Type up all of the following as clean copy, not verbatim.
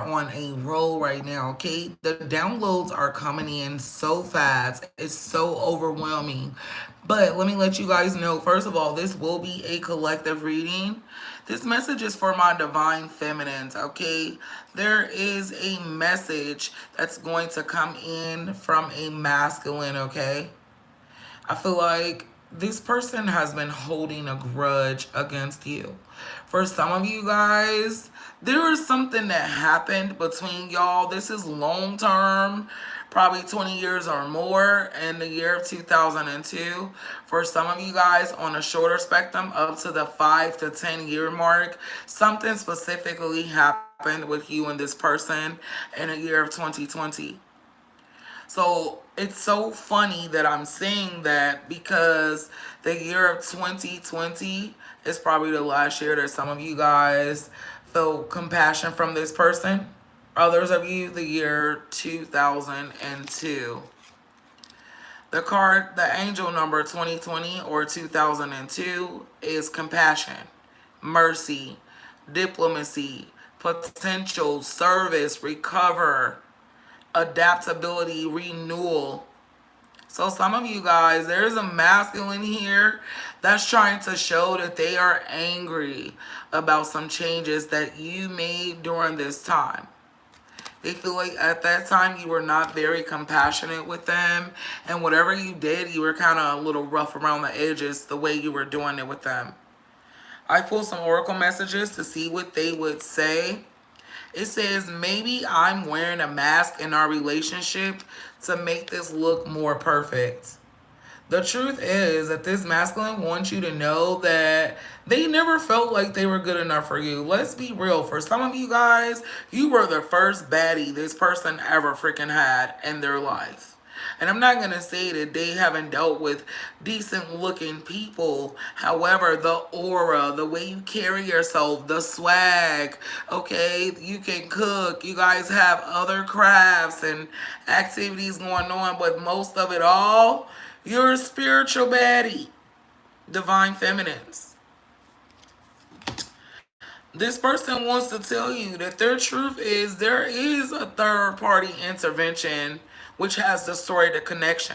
on a roll right now, okay? The downloads are coming in so fast. It's so overwhelming. But let me let you guys know, first of all, this will be a collective reading. This message is for my divine feminines, okay? There is a message that's going to come in from a masculine, okay? I feel like this person has been holding a grudge against you. For some of you guys, there is something that happened between y'all. This is long term, probably 20 years or more in the year of 2002. For some of you guys on a shorter spectrum, up to the 5 to 10 year mark, something specifically happened with you and this person in the year of 2020. So it's so funny that I'm saying that because the year of 2020 is probably the last year that some of you guys felt compassion from this person. Others of you, the year 2002. The card, the angel number 2020 or 2002 is compassion, mercy, diplomacy, potential, service, recover, adaptability, renewal. So some of you guys, there's a masculine here that's trying to show that they are angry about some changes that you made during this time. They feel like at that time you were not very compassionate with them, and whatever you did, you were kind of a little rough around the edges the way you were doing it with them. I pulled some oracle messages to see what they would say. It says, maybe I'm wearing a mask in our relationship to make this look more perfect. The truth is that this masculine wants you to know that they never felt like they were good enough for you. Let's be real. For some of you guys, you were the first baddie this person ever freaking had in their life. And I'm not going to say that they haven't dealt with decent looking people. However, the aura, the way you carry yourself, the swag, okay, you can cook. You guys have other crafts and activities going on. But most of it all, you're a spiritual baddie. Divine feminines. This person wants to tell you that their truth is there is a third party intervention which has distorted the connection.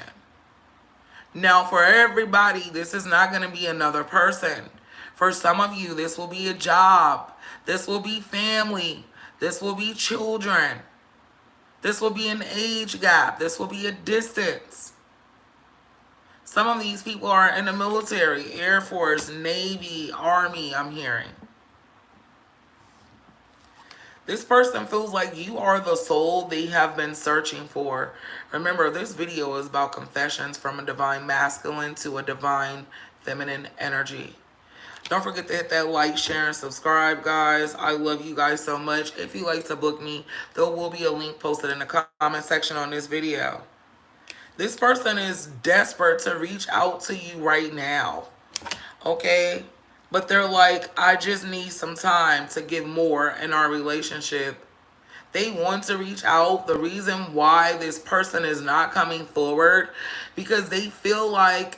Now, for everybody, this is not going to be another person. For some of you, this will be a job. This will be family. This will be children. This will be an age gap. This will be a distance. Some of these people are in the military, Air Force, Navy, Army, I'm hearing. This person feels like you are the soul they have been searching for. Remember, this video is about confessions from a divine masculine to a divine feminine energy. Don't forget to hit that like, share, and subscribe, guys. I love you guys so much. If you'd like to book me, there will be a link posted in the comment section on this video. This person is desperate to reach out to you right now, okay? But they're like, I just need some time to give more in our relationship. They want to reach out. The reason why this person is not coming forward, because they feel like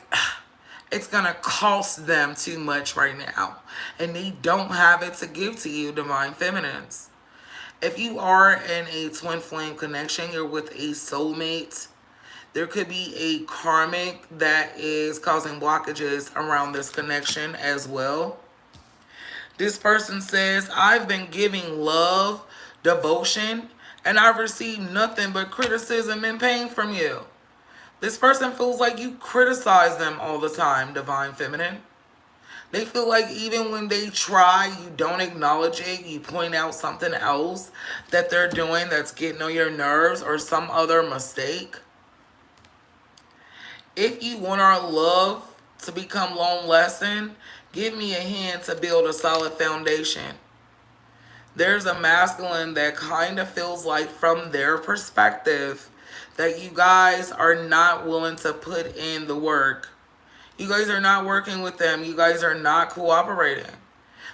it's going to cost them too much right now. And they don't have it to give to you, divine feminines. If you are in a twin flame connection, you're with a soulmate. There could be a karmic that is causing blockages around this connection as well. This person says, I've been giving love, devotion, and I've received nothing but criticism and pain from you. This person feels like you criticize them all the time, divine feminine. They feel like even when they try, you don't acknowledge it. You point out something else that they're doing that's getting on your nerves or some other mistake. If you want our love to become long lasting, give me a hand to build a solid foundation. There's a masculine that kind of feels like, from their perspective, that you guys are not willing to put in the work. You guys are not working with them. You guys are not cooperating.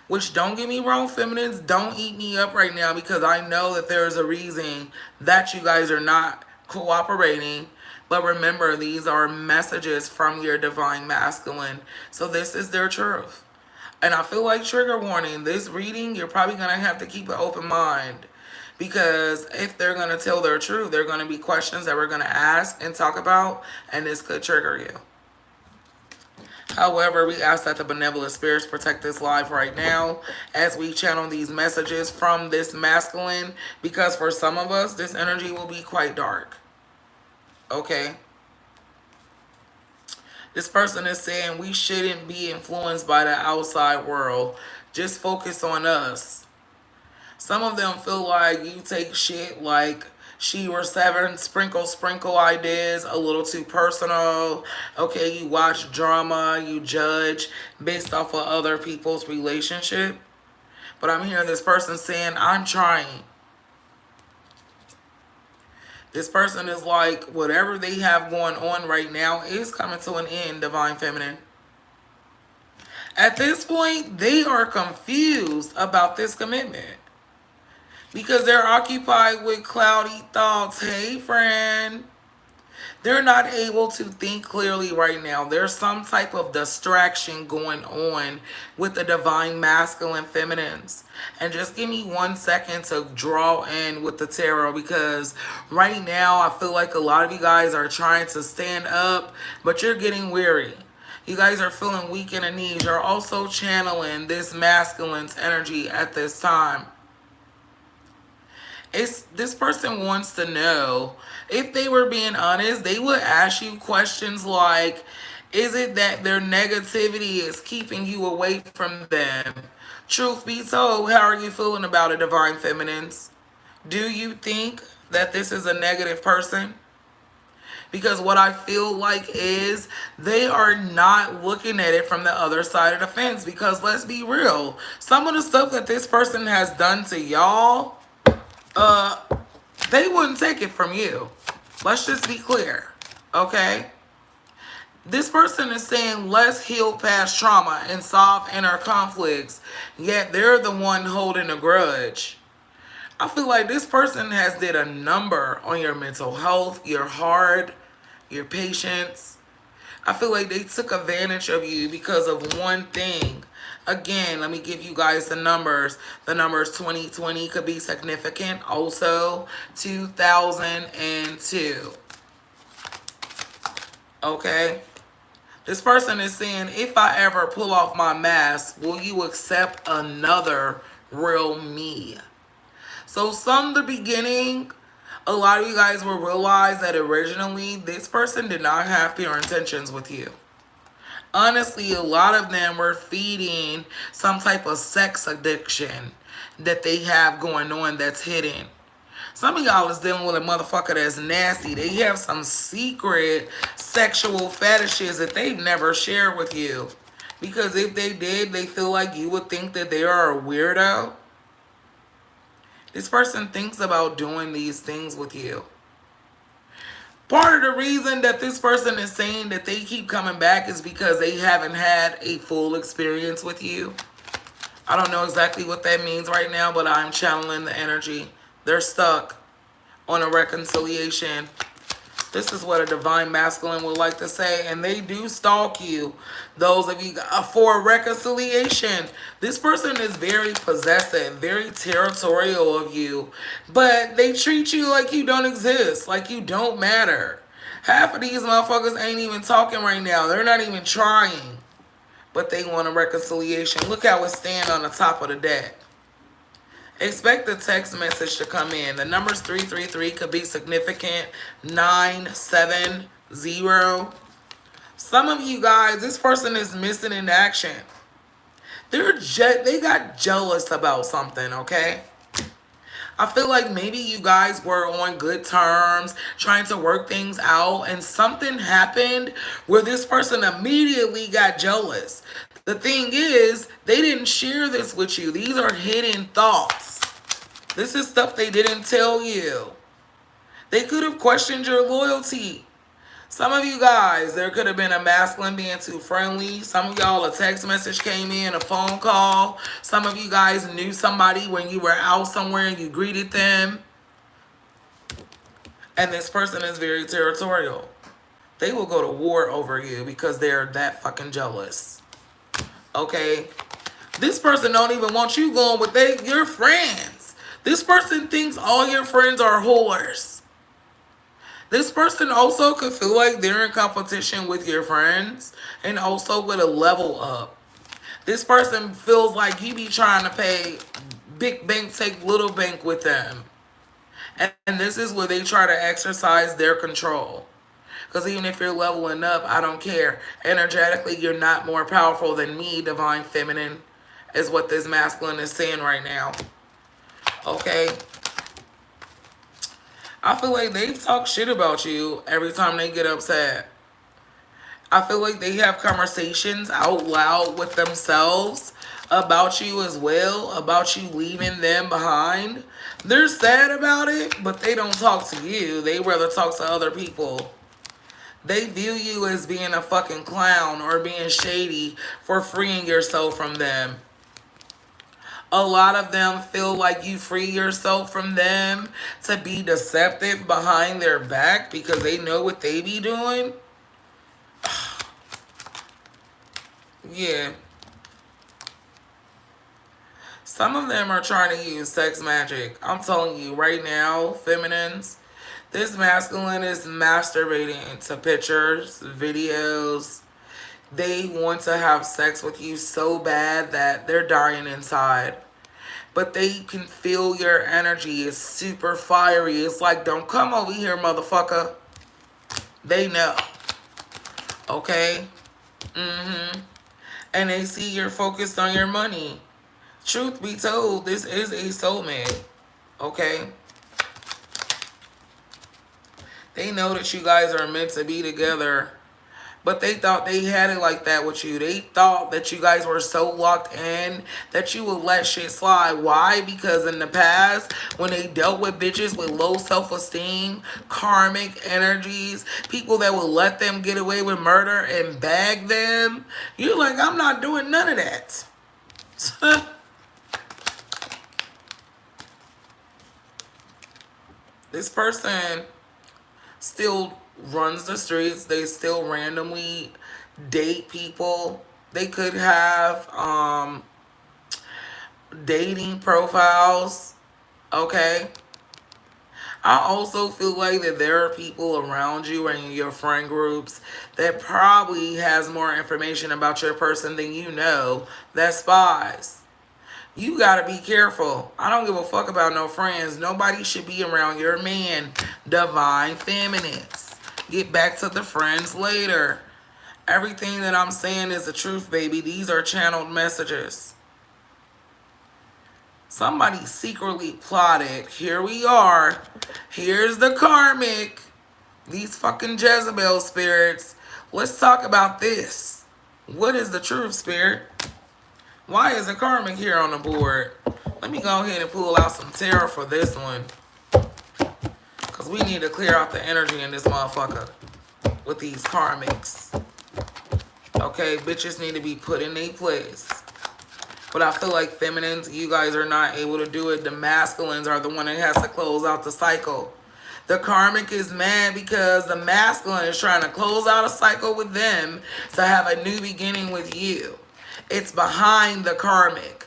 Which, don't get me wrong, feminines, don't eat me up right now, because I know that there's a reason that you guys are not cooperating. But remember, these are messages from your divine masculine. So this is their truth. And I feel like, trigger warning, this reading, you're probably going to have to keep an open mind. Because if they're going to tell their truth, there are going to be questions that we're going to ask and talk about, and this could trigger you. However, we ask that the benevolent spirits protect this life right now as we channel these messages from this masculine, because for some of us, this energy will be quite dark. Okay? This person is saying we shouldn't be influenced by the outside world. Just focus on us. Some of them feel like you take shit like She or Seven, sprinkle ideas, a little too personal. Okay, you watch drama, you judge based off of other people's relationship. But I'm hearing this person saying, I'm trying. This person is like, whatever they have going on right now is coming to an end, Divine Feminine. At this point, they are confused about this commitment. Because they're occupied with cloudy thoughts. Hey, friend. They're not able to think clearly right now. There's some type of distraction going on with the divine masculine feminines. And just give me 1 second to draw in with the tarot, because right now I feel like a lot of you guys are trying to stand up, but you're getting weary. You guys are feeling weak in the knees. You're also channeling this masculine's energy at this time. This person wants to know, if they were being honest, they would ask you questions like, is it that their negativity is keeping you away from them? Truth be told, how are you feeling about it, Divine Feminines? Do you think that this is a negative person? Because what I feel like is they are not looking at it from the other side of the fence. Because let's be real, some of the stuff that this person has done to y'all, they wouldn't take it from you. Let's just be clear, okay? This person is saying, let's heal past trauma and solve inner conflicts, yet they're the one holding a grudge. I feel like this person has did a number on your mental health, your heart, your patience. I feel like they took advantage of you because of one thing. Again, let me give you guys the numbers. The numbers 2020 could be significant. Also, 2002. Okay? This person is saying, if I ever pull off my mask, will you accept another real me? So from the beginning, a lot of you guys will realize that originally this person did not have pure intentions with you. Honestly, a lot of them were feeding some type of sex addiction that they have going on that's hidden. Some of y'all is dealing with a motherfucker that's nasty. They have some secret sexual fetishes that they've never shared with you. Because if they did, they feel like you would think that they are a weirdo. This person thinks about doing these things with you. Part of the reason that this person is saying that they keep coming back is because they haven't had a full experience with you. I don't know exactly what that means right now, but I'm channeling the energy. They're stuck on a reconciliation. This is what a divine masculine would like to say. And they do stalk you. Those of you for reconciliation. This person is very possessive, very territorial of you. But they treat you like you don't exist, like you don't matter. Half of these motherfuckers ain't even talking right now. They're not even trying. But they want a reconciliation. Look how it's standing on the top of the deck. Expect the text message to come in. The numbers 333 could be significant. 970. Some of you guys, this person is missing in action. They got jealous about something, okay? I feel like maybe you guys were on good terms, trying to work things out, and something happened where this person immediately got jealous. The thing is, they didn't share this with you. These are hidden thoughts. This is stuff they didn't tell you. They could have questioned your loyalty. Some of you guys, there could have been a masculine being too friendly. Some of y'all, a text message came in, a phone call. Some of you guys knew somebody when you were out somewhere and you greeted them. And this person is very territorial. They will go to war over you because they're that fucking jealous. Okay? This person don't even want you going with your friends. This person thinks all your friends are whores. This person also could feel like they're in competition with your friends and also with a level up. This person feels like you be trying to pay big bank, take little bank with them. And this is where they try to exercise their control. Because even if you're leveling up, I don't care. Energetically, you're not more powerful than me, divine feminine, is what this masculine is saying right now. Okay? I feel like they talk shit about you every time they get upset. I feel like they have conversations out loud with themselves about you as well, about you leaving them behind. They're sad about it, but they don't talk to you. They rather talk to other people. They view you as being a fucking clown or being shady for freeing yourself from them. A lot of them feel like you free yourself from them to be deceptive behind their back because they know what they be doing. Yeah. Some of them are trying to use sex magic. I'm telling you right now, feminines, this masculine is masturbating to pictures, videos. They want to have sex with you so bad that they're dying inside. But they can feel your energy is super fiery. It's like, don't come over here, motherfucker. They know. Okay? And they see you're focused on your money. Truth be told, this is a soulmate. Okay? They know that you guys are meant to be together. But they thought they had it like that with you. They thought that you guys were so locked in that you would let shit slide. Why? Because in the past, when they dealt with bitches with low self-esteem, karmic energies, people that would let them get away with murder and bag them, you're like, I'm not doing none of that. This person still runs the streets. They still randomly date people. They could have dating profiles. Okay? I also feel like that there are people around you and in your friend groups that probably has more information about your person than you know, that spies. You gotta be careful. I don't give a fuck about no friends. Nobody should be around your man, divine feminists. Get back to the friends later. Everything that I'm saying is the truth, baby. These are channeled messages. Somebody secretly plotted. Here we are. Here's the karmic. These fucking Jezebel spirits. Let's talk about this. What is the truth, spirit? Why is the karmic here on the board? Let me go ahead and pull out some tarot for this one. Because we need to clear out the energy in this motherfucker with these karmics. Okay, bitches need to be put in their place. But I feel like feminines, you guys are not able to do it. The masculines are the one that has to close out the cycle. The karmic is mad because the masculine is trying to close out a cycle with them to have a new beginning with you. It's behind the karmic.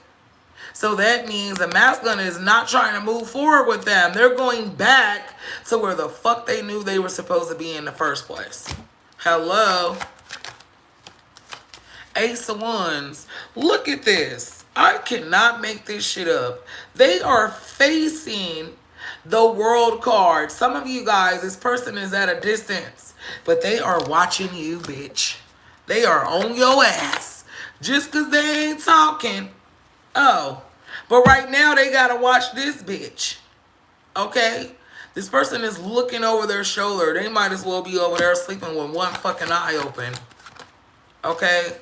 So that means the masculine is not trying to move forward with them. They're going back to where the fuck they knew they were supposed to be in the first place. Hello? Ace of Wands. Look at this. I cannot make this shit up. They are facing the world card. Some of you guys, this person is at a distance, but they are watching you, bitch. They are on your ass. Just because they ain't talking. Oh. But right now, they got to watch this bitch. Okay? This person is looking over their shoulder. They might as well be over there sleeping with one fucking eye open. Okay?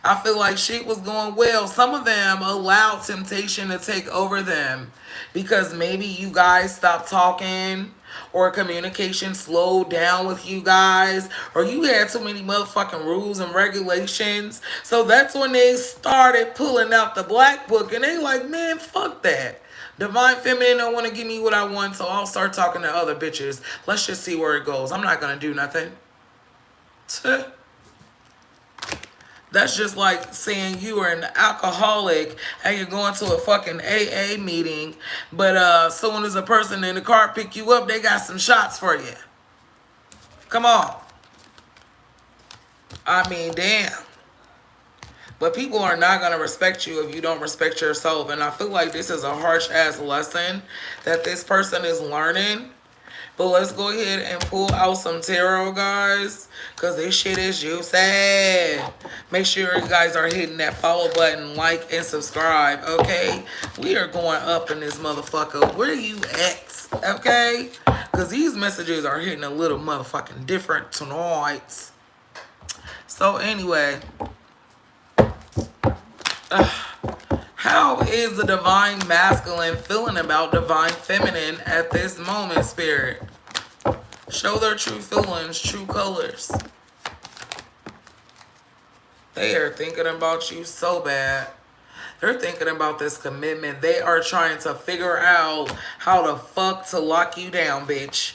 I feel like shit was going well. Some of them allowed temptation to take over them because maybe you guys stopped talking or communication slowed down with you guys or you had too many motherfucking rules and regulations. So that's when they started pulling out the black book and they like, man, fuck that. Divine feminine don't want to give me what I want, so I'll start talking to other bitches. Let's just see where it goes. I'm not going to do nothing. That's just like saying you are an alcoholic and you're going to a fucking AA meeting, but soon as a person in the car pick you up, they got some shots for you. Come on. I mean, damn. But people are not going to respect you if you don't respect yourself. And I feel like this is a harsh ass lesson that this person is learning. But let's go ahead and pull out some tarot, guys, because this shit is juicy. Make sure you guys are hitting that follow button, like, and subscribe, okay? We are going up in this motherfucker. Where you at, okay? Because these messages are hitting a little motherfucking different tonight. So anyway, how is the divine masculine feeling about divine feminine at this moment, spirit? Show their true feelings, true colors. They are thinking about you so bad. They're thinking about this commitment. They are trying to figure out how the fuck to lock you down, bitch.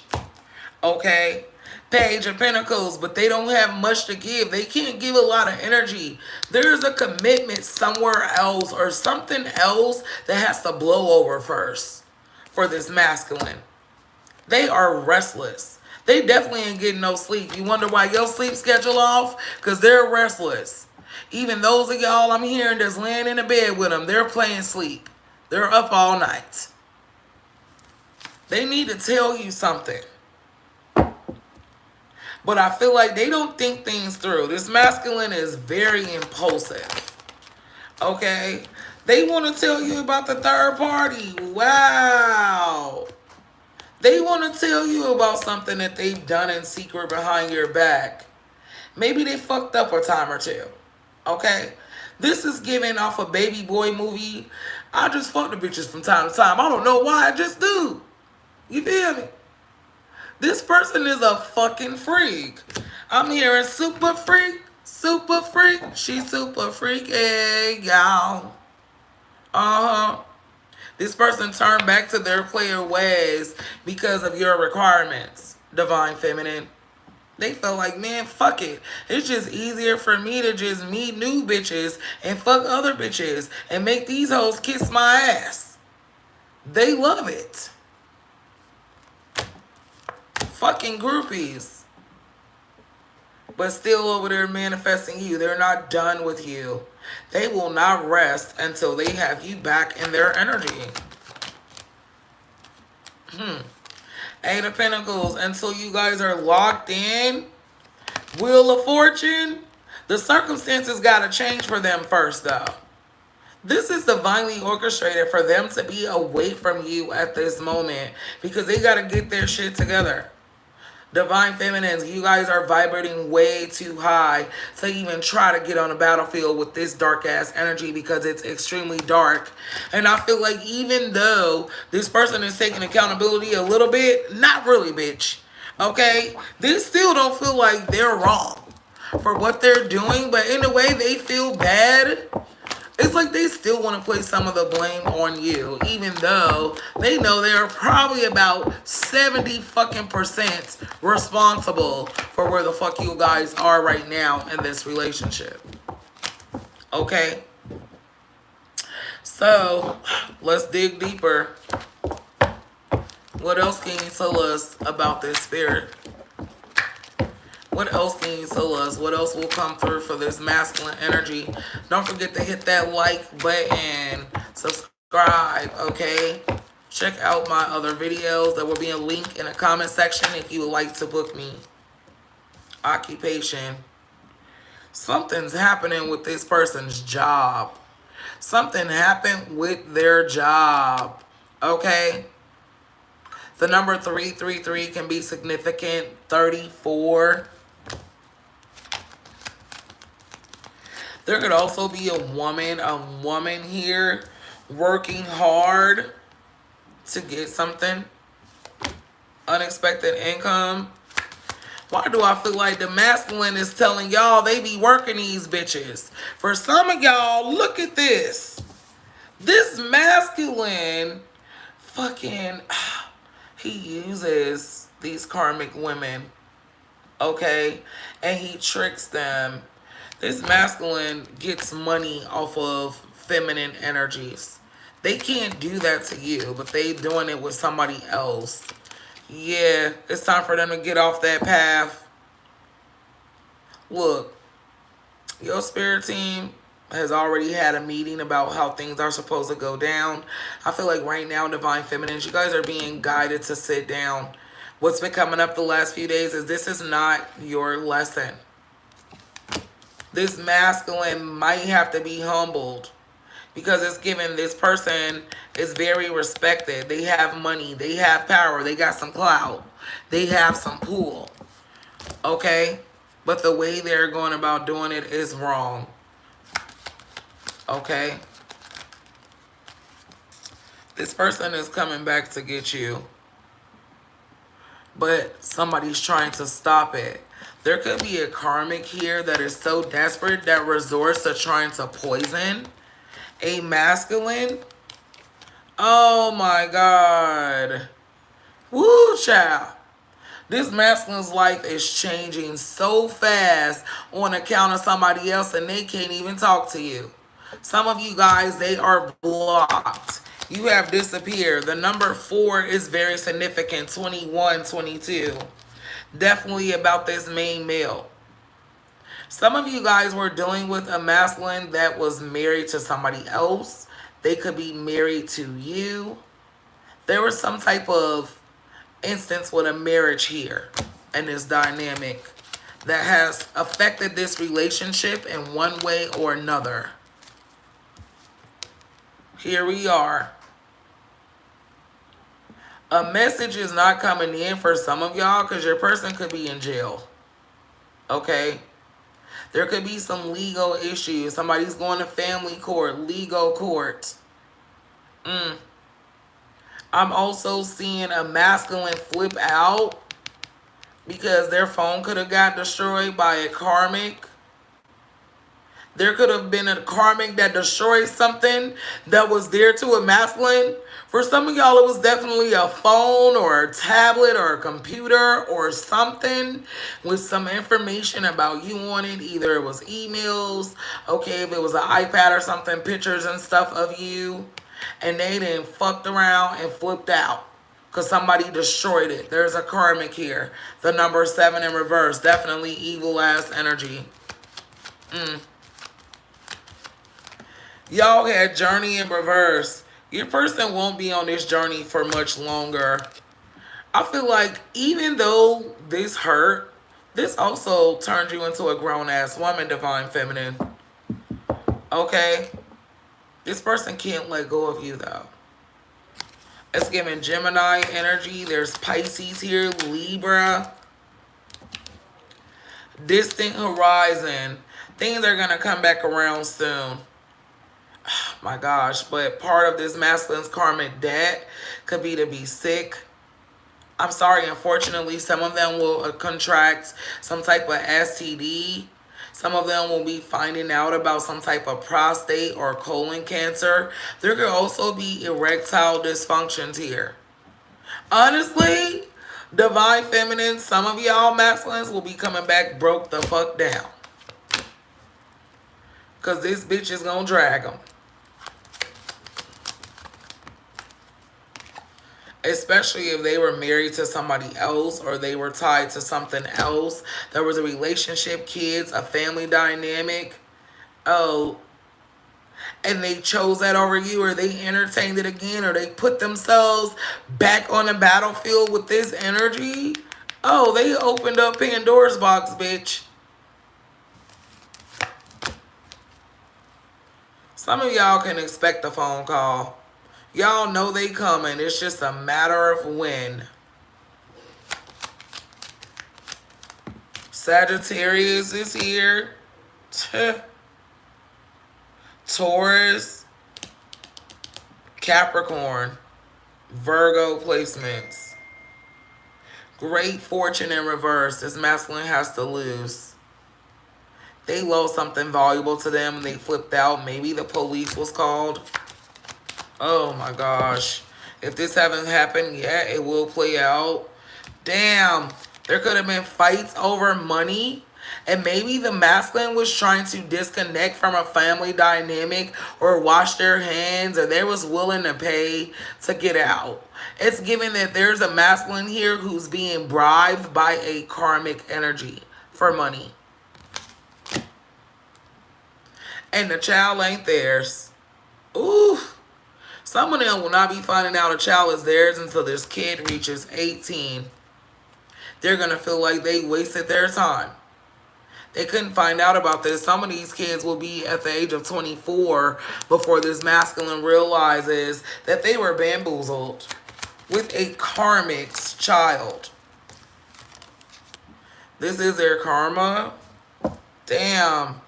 Okay? Page of Pentacles, but they don't have much to give. They can't give a lot of energy. There's a commitment somewhere else or something else that has to blow over first for this masculine. They are restless. They definitely ain't getting no sleep. You wonder why your sleep schedule off? Because they're restless. Even those of y'all I'm hearing that's laying in the bed with them, they're playing sleep. They're up all night. They need to tell you something. But I feel like they don't think things through. This masculine is very impulsive. Okay? They want to tell you about the third party. Wow. They want to tell you about something that they've done in secret behind your back. Maybe they fucked up a time or two. Okay? This is giving off a baby boy movie. I just fuck the bitches from time to time. I don't know why, I just do. You feel me? This person is a fucking freak. I'm hearing super freak, super freak. She's super freaky, y'all. Uh-huh. This person turned back to their player ways because of your requirements, divine feminine. They felt like, man, fuck it. It's just easier for me to just meet new bitches and fuck other bitches and make these hoes kiss my ass. They love it. Fucking groupies. But still over there manifesting you. They're not done with you. They will not rest until they have you back in their energy. Eight of Pentacles. Until you guys are locked in. Wheel of Fortune. The circumstances got to change for them first, though. This is divinely orchestrated for them to be away from you at this moment. Because they got to get their shit together. Divine feminines, you guys are vibrating way too high to even try to get on a battlefield with this dark ass energy because it's extremely dark. And I feel like even though this person is taking accountability a little bit, not really, bitch. Okay? They still don't feel like they're wrong for what they're doing, but in a way they feel bad. It's like they still want to place some of the blame on you, even though they know they're probably about 70 fucking percent responsible for where the fuck you guys are right now in this relationship. Okay? So, let's dig deeper. What else can you tell us about this spirit? What else can you tell us? What else will come through for this masculine energy? Don't forget to hit that like button. Subscribe, okay? Check out my other videos. There will be a link in the comment section if you would like to book me. Occupation. Something's happening with this person's job. Something happened with their job, okay? The number 333 can be significant. 34. There could also be a woman here working hard to get something. Unexpected income. Why do I feel like the masculine is telling y'all they be working these bitches? For some of y'all, look at this. This masculine fucking, he uses these karmic women, okay? And he tricks them. This masculine gets money off of feminine energies. They can't do that to you, but they doing it with somebody else. Yeah, it's time for them to get off that path. Look, your spirit team has already had a meeting about how things are supposed to go down. I feel like right now, Divine Feminines, you guys are being guided to sit down. What's been coming up the last few days is this is not your lesson. This masculine might have to be humbled because it's given this person is very respected. They have money. They have power. They got some clout. They have some pull. Okay? But the way they're going about doing it is wrong. Okay? This person is coming back to get you. But somebody's trying to stop it. There could be a karmic here that is so desperate that resorts to trying to poison a masculine. Oh my God. Woo, child. This masculine's life is changing so fast on account of somebody else and they can't even talk to you. Some of you guys, they are blocked. You have disappeared. The number 4 is very significant. 21, 22. Definitely about this main male. Some of you guys were dealing with a masculine that was married to somebody else. They could be married to you. There was some type of instance with a marriage here and this dynamic that has affected this relationship in one way or another. Here we are. A message is not coming in for some of y'all because your person could be in jail. Okay? There could be some legal issues. Somebody's going to family court, legal court. I'm also seeing a masculine flip out because their phone could have got destroyed by a karmic. There could have been a karmic that destroyed something that was dear to a masculine. For some of y'all, it was definitely a phone or a tablet or a computer or something with some information about you on it. Either it was emails, okay, if it was an iPad or something, pictures and stuff of you. And they didn't fucked around and flipped out because somebody destroyed it. There's a karmic here. The number 7 in reverse. Definitely evil ass energy. Y'all had journey in reverse. Your person won't be on this journey for much longer. I feel like even though this hurt, this also turned you into a grown-ass woman, Divine Feminine. Okay? This person can't let go of you, though. It's giving Gemini energy. There's Pisces here, Libra. Distant horizon. Things are going to come back around soon. Oh my gosh, but part of this masculine's karmic debt could be to be sick. I'm sorry, unfortunately, some of them will contract some type of STD. Some of them will be finding out about some type of prostate or colon cancer. There could also be erectile dysfunctions here. Honestly, Divine Feminine, some of y'all masculines will be coming back broke the fuck down. Because this bitch is going to drag them. Especially if they were married to somebody else or they were tied to something else. There was a relationship, kids, a family dynamic. Oh, and they chose that over you, or they entertained it again, or they put themselves back on the battlefield with this energy. Oh, they opened up Pandora's box, bitch. Some of y'all can expect a phone call. Y'all know they coming. It's just a matter of when. Sagittarius is here. Taurus. Capricorn. Virgo placements. Great fortune in reverse. This masculine has to lose. They lost something valuable to them and they flipped out. Maybe the police was called. Oh my gosh. If this hasn't happened yet, it will play out. Damn. There could have been fights over money. And maybe the masculine was trying to disconnect from a family dynamic or wash their hands, or they was willing to pay to get out. It's given that there's a masculine here who's being bribed by a karmic energy for money. And the child ain't theirs. Ooh. Some of them will not be finding out a child is theirs until this kid reaches 18. They're going to feel like they wasted their time. They couldn't find out about this. Some of these kids will be at the age of 24 before this masculine realizes that they were bamboozled with a karmic child. This is their karma. Damn.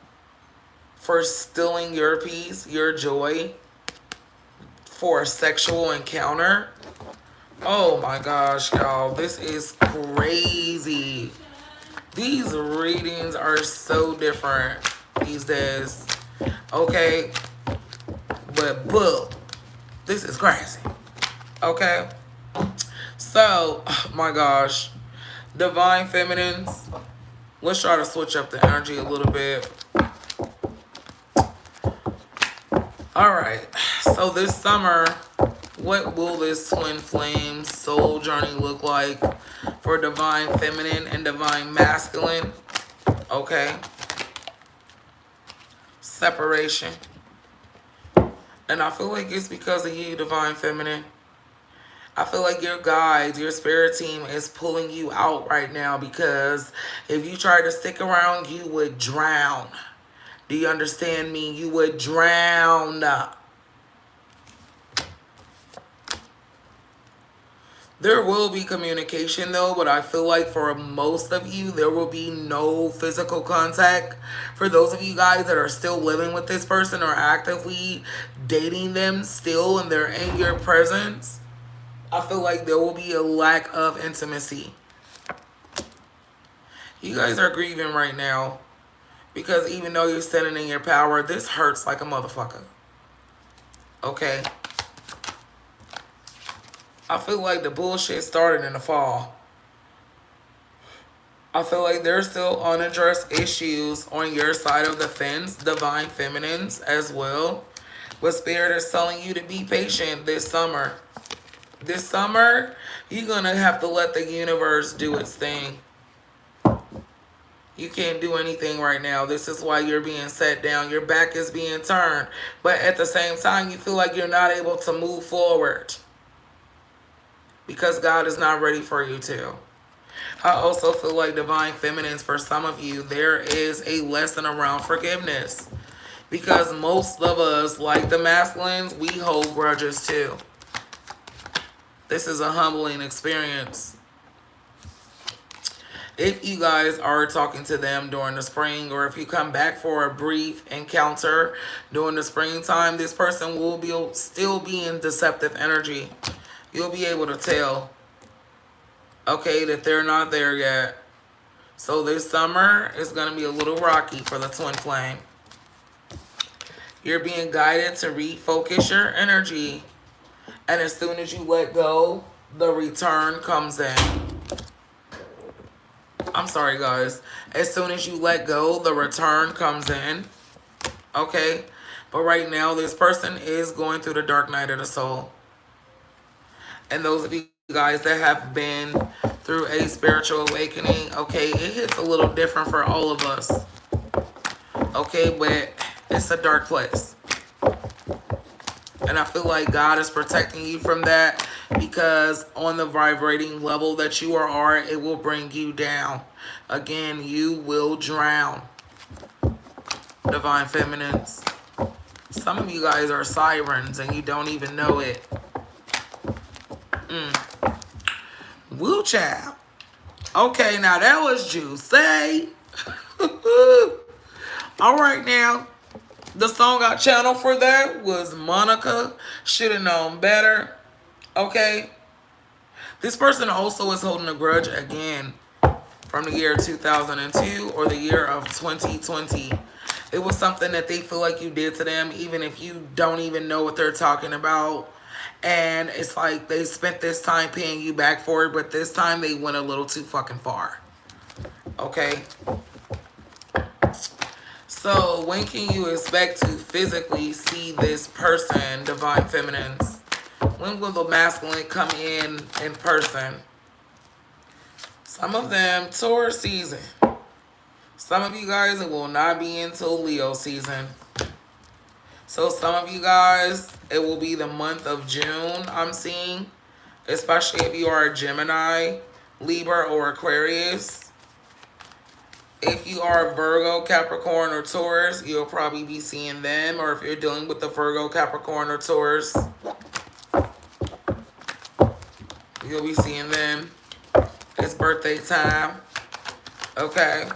For stealing your peace, your joy, for a sexual encounter. Oh my gosh, y'all. This is crazy. These readings are so different these days. Okay? But boo, this is crazy. Okay? So, oh my gosh. Divine Feminines. Let's try to switch up the energy a little bit. Alright. So this summer, what will this twin flame soul journey look like for Divine Feminine and Divine Masculine? Okay. Separation. And I feel like it's because of you, Divine Feminine. I feel like your guides, your spirit team is pulling you out right now, because if you try to stick around, you would drown. Do you understand me? You would drown. There will be communication though, but I feel like for most of you, there will be no physical contact. For those of you guys that are still living with this person or actively dating them still and they're in your presence, I feel like there will be a lack of intimacy. You guys are grieving right now because even though you're standing in your power, this hurts like a motherfucker. Okay? I feel like the bullshit started in the fall. I feel like there's still unaddressed issues on your side of the fence, Divine Feminines, as well. But Spirit is telling you to be patient this summer. This summer, you're going to have to let the universe do its thing. You can't do anything right now. This is why you're being set down. Your back is being turned. But at the same time, you feel like you're not able to move forward, because God is not ready for you to. I also feel like Divine Feminines, for some of you, there is a lesson around forgiveness. Because most of us, like the masculines, we hold grudges too. This is a humbling experience. If you guys are talking to them during the spring, or if you come back for a brief encounter during the springtime, this person will still be in deceptive energy. You'll be able to tell, okay, that they're not there yet. So this summer is going to be a little rocky for the twin flame. You're being guided to refocus your energy. And as soon as you let go, the return comes in. I'm sorry, guys. As soon as you let go, the return comes in. Okay? But right now, this person is going through the dark night of the soul. And those of you guys that have been through a spiritual awakening, okay, it hits a little different for all of us. Okay, but it's a dark place. And I feel like God is protecting you from that, because on the vibrating level that you are, it will bring you down. Again, you will drown. Divine Feminines. Some of you guys are sirens and you don't even know it. Woo child. Okay, now that was juicy. All right, now. The song I channeled for that was Monica. Should have known better. Okay. This person also is holding a grudge again from the year 2002 or the year of 2020. It was something that they feel like you did to them, even if you don't even know what they're talking about. And it's like they spent this time paying you back for it, but this time they went a little too fucking far. Okay? So when can you expect to physically see this person, divine feminines? When will the masculine come in person? Some of them Taurus season. Some of you guys, it will not be until Leo season. So some of you guys, it will be the month of June, I'm seeing. Especially if you are a Gemini, Libra, or Aquarius. If you are Virgo, Capricorn, or Taurus, you'll probably be seeing them. Or if you're dealing with the Virgo, Capricorn, or Taurus, you'll be seeing them. It's birthday time. Okay.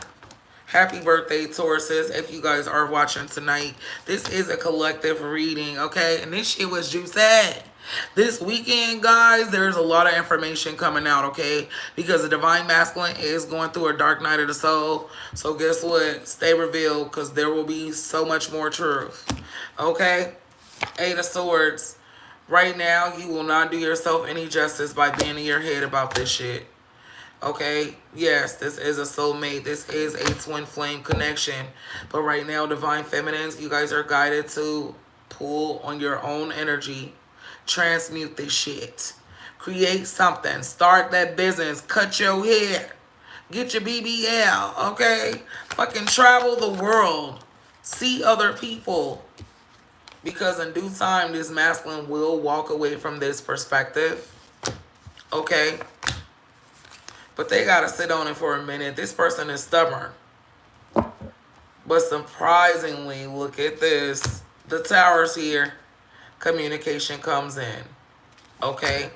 Happy birthday, Tauruses, if you guys are watching tonight. This is a collective reading, okay? And this shit was juicy. This weekend, guys, there's a lot of information coming out, okay? Because the Divine Masculine is going through a dark night of the soul. So guess what? Stay revealed, because there will be so much more truth, okay? Eight of Swords. Right now, you will not do yourself any justice by being in your head about this shit. Okay, yes, this is a soulmate. This is a twin flame connection. But right now, divine feminines, you guys are guided to pull on your own energy. Transmute this shit. Create something. Start that business. Cut your hair. Get your BBL, okay? Fucking travel the world. See other people. Because in due time, this masculine will walk away from this perspective. Okay? But they got to sit on it for a minute. This person is stubborn. But surprisingly, look at this. The Tower's here. Communication comes in. Okay?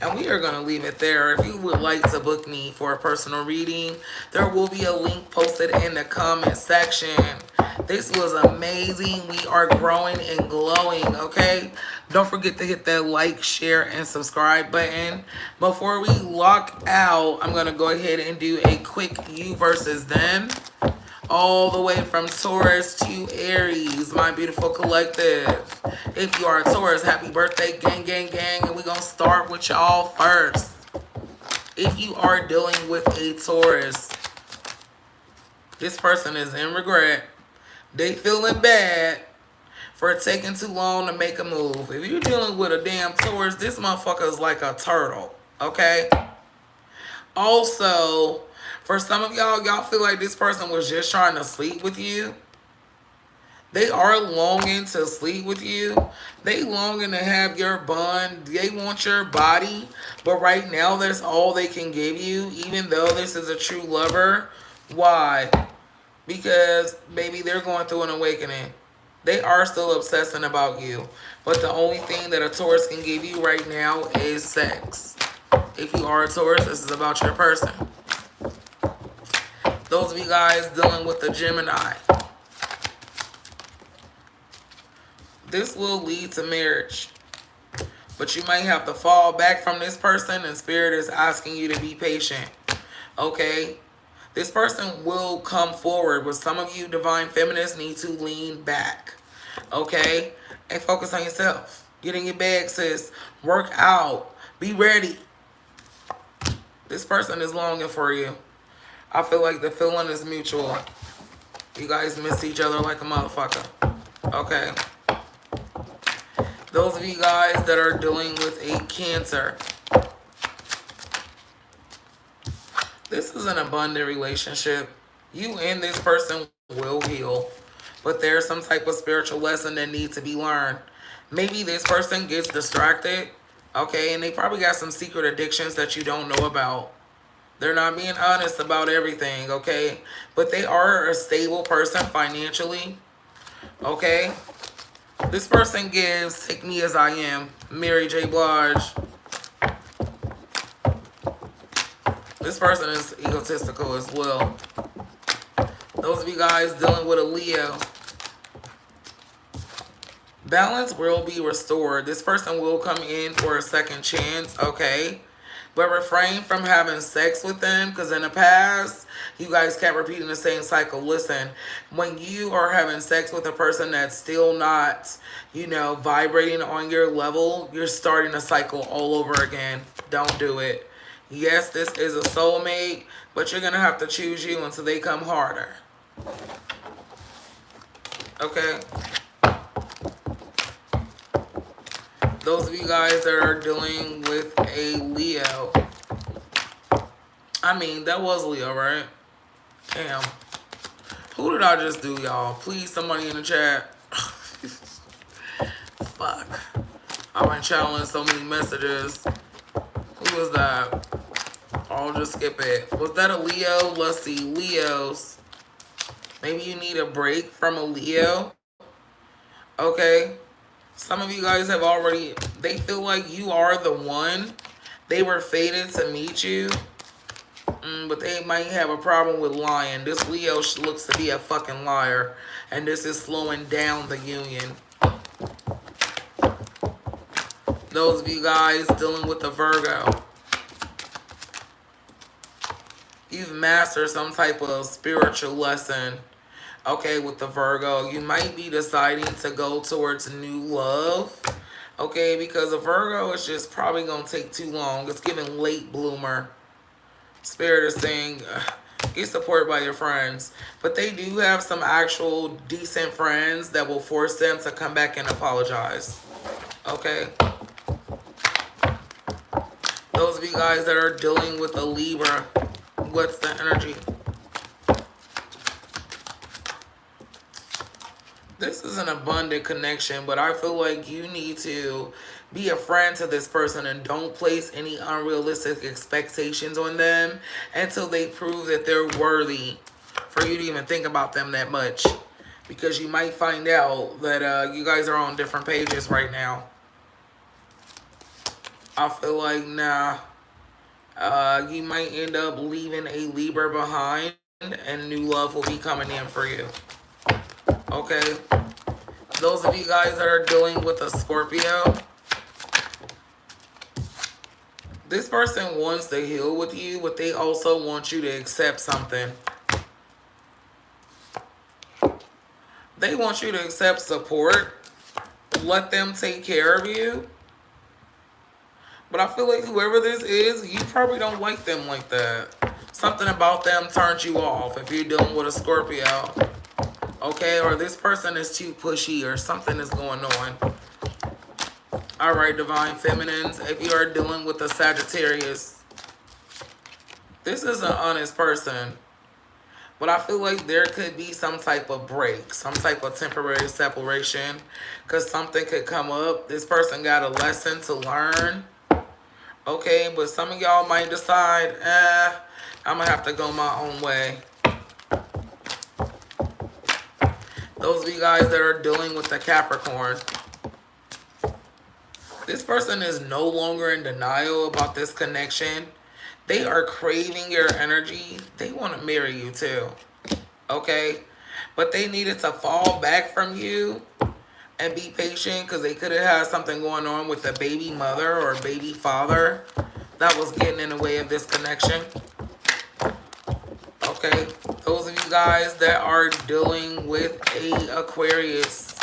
And we are going to leave it there. If you would like to book me for a personal reading, there will be a link posted in the comment section. This was amazing. We are growing and glowing, okay? Don't forget to hit that like, share, and subscribe button. Before we lock out, I'm going to go ahead and do a quick you versus them. All the way from Taurus to Aries, my beautiful collective. If you are a Taurus, happy birthday, gang, gang, gang. And we're going to start with y'all first. If you are dealing with a Taurus, this person is in regret. They feeling bad for taking too long to make a move. If you're dealing with a damn Taurus, this motherfucker is like a turtle, okay? Also, for some of y'all feel like this person was just trying to sleep with you. They are longing to sleep with you. They longing to have your bond. They want your body. But right now, that's all they can give you, even though this is a true lover. Why? Because, baby, they're going through an awakening. They are still obsessing about you. But the only thing that a Taurus can give you right now is sex. If you are a Taurus, this is about your person. Those of you guys dealing with the Gemini, this will lead to marriage. But you might have to fall back from this person, and Spirit is asking you to be patient. Okay? This person will come forward, but some of you divine feminists need to lean back. Okay? And focus on yourself. Get in your bag, sis. Work out. Be ready. This person is longing for you. I feel like the feeling is mutual. You guys miss each other like a motherfucker. Okay? Those of you guys that are dealing with a Cancer, this is an abundant relationship. You and this person will heal. But there's some type of spiritual lesson that needs to be learned. Maybe this person gets distracted. Okay? And they probably got some secret addictions that you don't know about. They're not being honest about everything, okay? But they are a stable person financially, okay? This person gives Take Me As I Am, Mary J. Blige. This person is egotistical as well. Those of you guys dealing with a Leo, balance will be restored. This person will come in for a second chance, okay? But refrain from having sex with them, because in the past, you guys kept repeating the same cycle. Listen, when you are having sex with a person that's still not, vibrating on your level, you're starting a cycle all over again. Don't do it. Yes, this is a soulmate, but you're going to have to choose you until they come harder. Okay? Those of you guys that are dealing with a Leo. I mean, that was Leo, right? Damn. Who did I just do, y'all? Please, somebody in the chat. Fuck. I've been channeling so many messages. Who was that? I'll just skip it. Was that a Leo? Let's see. Leos. Maybe you need a break from a Leo. Okay. Some of you guys have already... They feel like you are the one. They were fated to meet you. But they might have a problem with lying. This Leo looks to be a fucking liar. And this is slowing down the union. Those of you guys dealing with the Virgo. You've mastered some type of spiritual lesson. Okay, with the Virgo. You might be deciding to go towards new love. Okay, because a Virgo is just probably going to take too long. It's giving late bloomer. Spirit is saying, get support by your friends. But they do have some actual decent friends that will force them to come back and apologize. Okay? Those of you guys that are dealing with a Libra, what's the energy? This is an abundant connection, but I feel like you need to be a friend to this person and don't place any unrealistic expectations on them until they prove that they're worthy for you to even think about them that much. Because you might find out that you guys are on different pages right now. I feel like, nah, you might end up leaving a Libra behind and new love will be coming in for you. Okay? Those of you guys that are dealing with a Scorpio, this person wants to heal with you, but they also want you to accept something. They want you to accept support. Let them take care of you. But I feel like whoever this is, you probably don't like them like that. Something about them turns you off if you're dealing with a Scorpio. Okay, or this person is too pushy or something is going on. All right, Divine Feminines, if you are dealing with a Sagittarius, this is an honest person. But I feel like there could be some type of break, some type of temporary separation, because something could come up. This person got a lesson to learn. Okay, but some of y'all might decide, I'm going to have to go my own way. Those of you guys that are dealing with the Capricorn, this person is no longer in denial about this connection. They are craving your energy. They want to marry you too. Okay? But they needed to fall back from you and be patient because they could have had something going on with a baby mother or baby father that was getting in the way of this connection. Okay? Those of you guys that are dealing with a Aquarius,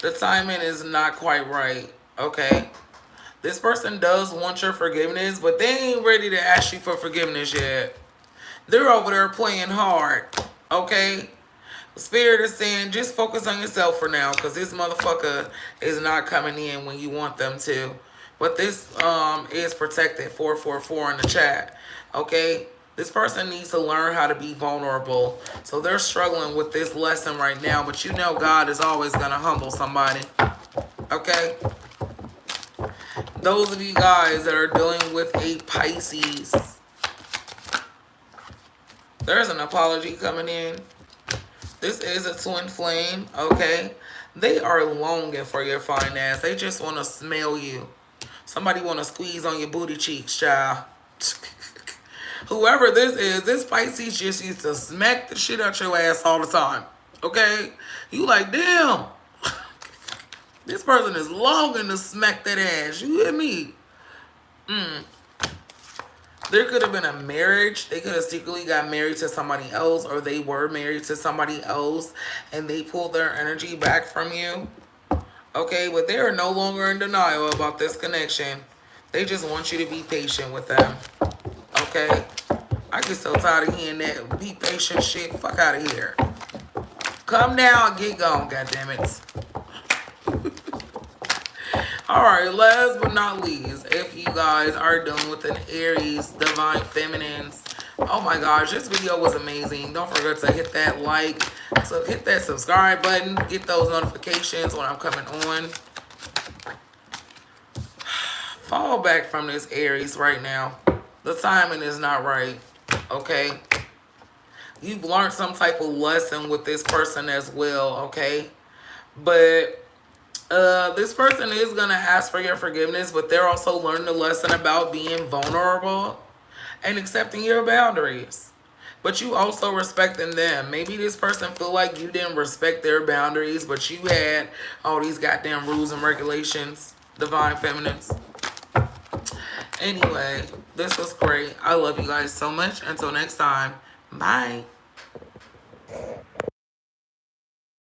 the timing is not quite right. Okay? This person does want your forgiveness, but they ain't ready to ask you for forgiveness yet. They're over there playing hard. Okay? Spirit is saying, just focus on yourself for now, because this motherfucker is not coming in when you want them to. But this is protected 444 in the chat. Okay? This person needs to learn how to be vulnerable. So they're struggling with this lesson right now, but you know God is always going to humble somebody. Okay? Those of you guys that are dealing with a Pisces, there's an apology coming in. This is a twin flame, okay? They are longing for your finance. They just want to smell you. Somebody want to squeeze on your booty cheeks, child. Whoever this is, this Pisces just used to smack the shit out your ass all the time, okay? You like, damn. This person is longing to smack that ass. You hear me? There could have been a marriage. They could have secretly got married to somebody else, or they were married to somebody else and they pulled their energy back from you. Okay, but they are no longer in denial about this connection. They just want you to be patient with them. Okay? I get so tired of hearing that be patient shit. Fuck out of here. Come down, get gone, goddammit. Alright, last but not least, if you guys are dealing with an Aries, divine feminines, oh my gosh, this video was amazing. Don't forget to hit that like, so hit that subscribe button, get those notifications when I'm coming on. Fall back from this Aries right now. The timing is not right, okay? You've learned some type of lesson with this person as well, okay? But this person is going to ask for your forgiveness, but they're also learning a lesson about being vulnerable and accepting your boundaries. But you also respecting them. Maybe this person feel like you didn't respect their boundaries, but you had all these goddamn rules and regulations, divine feminines. Anyway, this was great. I love you guys so much. Until next time, bye.